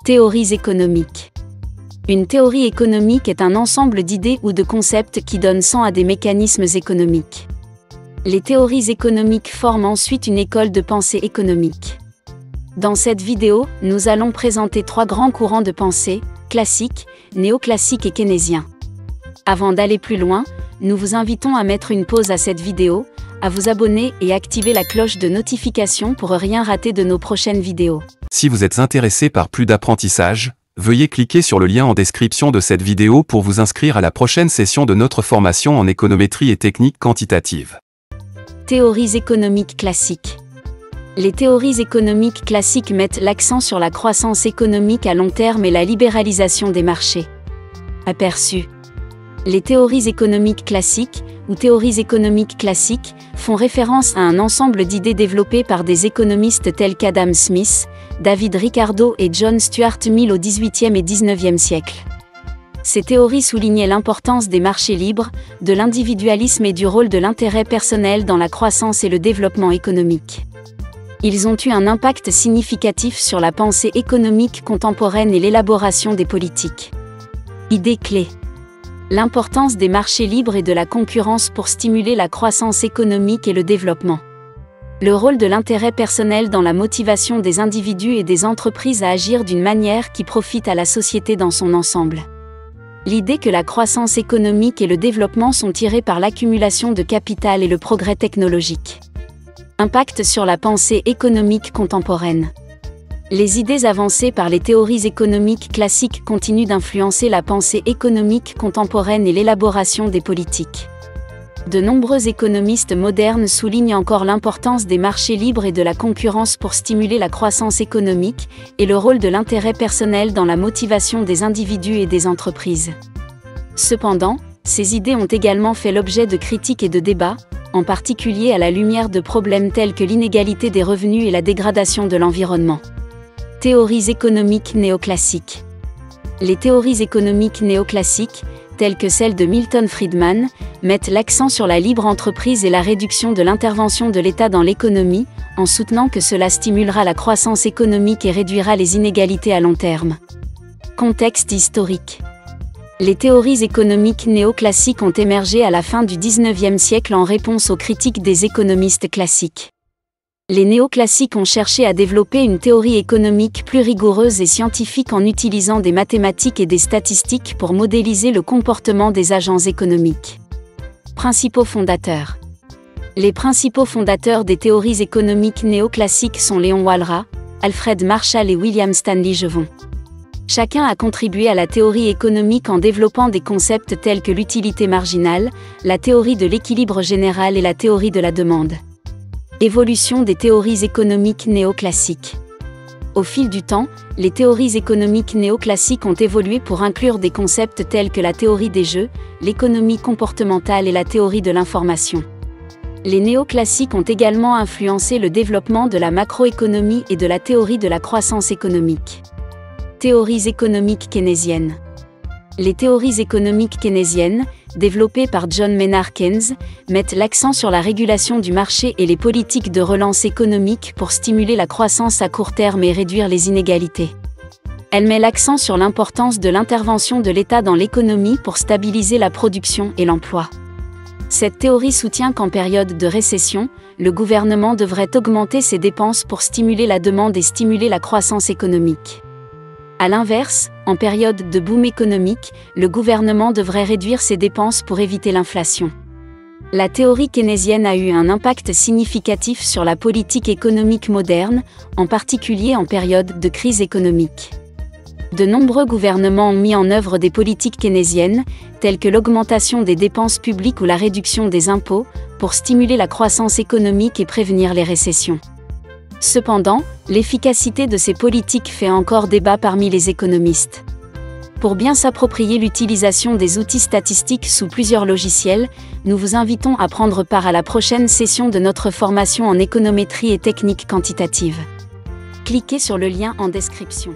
Théories économiques. Une théorie économique est un ensemble d'idées ou de concepts qui donnent sang à des mécanismes économiques. Les théories économiques forment ensuite une école de pensée économique. Dans cette vidéo, nous allons présenter 3 grands courants de pensée, classique, néoclassique et keynésien. Avant d'aller plus loin, nous vous invitons à mettre une pause à cette vidéo, à vous abonner et activer la cloche de notification pour rien rater de nos prochaines vidéos. Si vous êtes intéressé par plus d'apprentissage, veuillez cliquer sur le lien en description de cette vidéo pour vous inscrire à la prochaine session de notre formation en économétrie et technique quantitative. Théories économiques classiques. Les théories économiques classiques mettent l'accent sur la croissance économique à long terme et la libéralisation des marchés. Aperçu. Les théories économiques classiques, ou théories économiques classiques, font référence à un ensemble d'idées développées par des économistes tels qu'Adam Smith, David Ricardo et John Stuart Mill au XVIIIe et XIXe siècle. Ces théories soulignaient l'importance des marchés libres, de l'individualisme et du rôle de l'intérêt personnel dans la croissance et le développement économique. Ils ont eu un impact significatif sur la pensée économique contemporaine et l'élaboration des politiques. Idées clés. L'importance des marchés libres et de la concurrence pour stimuler la croissance économique et le développement. Le rôle de l'intérêt personnel dans la motivation des individus et des entreprises à agir d'une manière qui profite à la société dans son ensemble. L'idée que la croissance économique et le développement sont tirés par l'accumulation de capital et le progrès technologique. Impact sur la pensée économique contemporaine. Les idées avancées par les théories économiques classiques continuent d'influencer la pensée économique contemporaine et l'élaboration des politiques. De nombreux économistes modernes soulignent encore l'importance des marchés libres et de la concurrence pour stimuler la croissance économique, et le rôle de l'intérêt personnel dans la motivation des individus et des entreprises. Cependant, ces idées ont également fait l'objet de critiques et de débats, en particulier à la lumière de problèmes tels que l'inégalité des revenus et la dégradation de l'environnement. Théories économiques néoclassiques. Les théories économiques néoclassiques, telles que celles de Milton Friedman, mettent l'accent sur la libre entreprise et la réduction de l'intervention de l'État dans l'économie, en soutenant que cela stimulera la croissance économique et réduira les inégalités à long terme. Contexte historique. Les théories économiques néoclassiques ont émergé à la fin du XIXe siècle en réponse aux critiques des économistes classiques. Les néoclassiques ont cherché à développer une théorie économique plus rigoureuse et scientifique en utilisant des mathématiques et des statistiques pour modéliser le comportement des agents économiques. Principaux fondateurs. Les principaux fondateurs des théories économiques néoclassiques sont Léon Walras, Alfred Marshall et William Stanley Jevons. Chacun a contribué à la théorie économique en développant des concepts tels que l'utilité marginale, la théorie de l'équilibre général et la théorie de la demande. Évolution des théories économiques néoclassiques. Au fil du temps, les théories économiques néoclassiques ont évolué pour inclure des concepts tels que la théorie des jeux, l'économie comportementale et la théorie de l'information. Les néoclassiques ont également influencé le développement de la macroéconomie et de la théorie de la croissance économique. Théories économiques keynésiennes. Les théories économiques keynésiennes, développées par John Maynard Keynes, mettent l'accent sur la régulation du marché et les politiques de relance économique pour stimuler la croissance à court terme et réduire les inégalités. Elle met l'accent sur l'importance de l'intervention de l'État dans l'économie pour stabiliser la production et l'emploi. Cette théorie soutient qu'en période de récession, le gouvernement devrait augmenter ses dépenses pour stimuler la demande et stimuler la croissance économique. A l'inverse, en période de boom économique, le gouvernement devrait réduire ses dépenses pour éviter l'inflation. La théorie keynésienne a eu un impact significatif sur la politique économique moderne, en particulier en période de crise économique. De nombreux gouvernements ont mis en œuvre des politiques keynésiennes, telles que l'augmentation des dépenses publiques ou la réduction des impôts, pour stimuler la croissance économique et prévenir les récessions. Cependant, l'efficacité de ces politiques fait encore débat parmi les économistes. Pour bien s'approprier l'utilisation des outils statistiques sous plusieurs logiciels, nous vous invitons à prendre part à la prochaine session de notre formation en économétrie et technique quantitative. Cliquez sur le lien en description.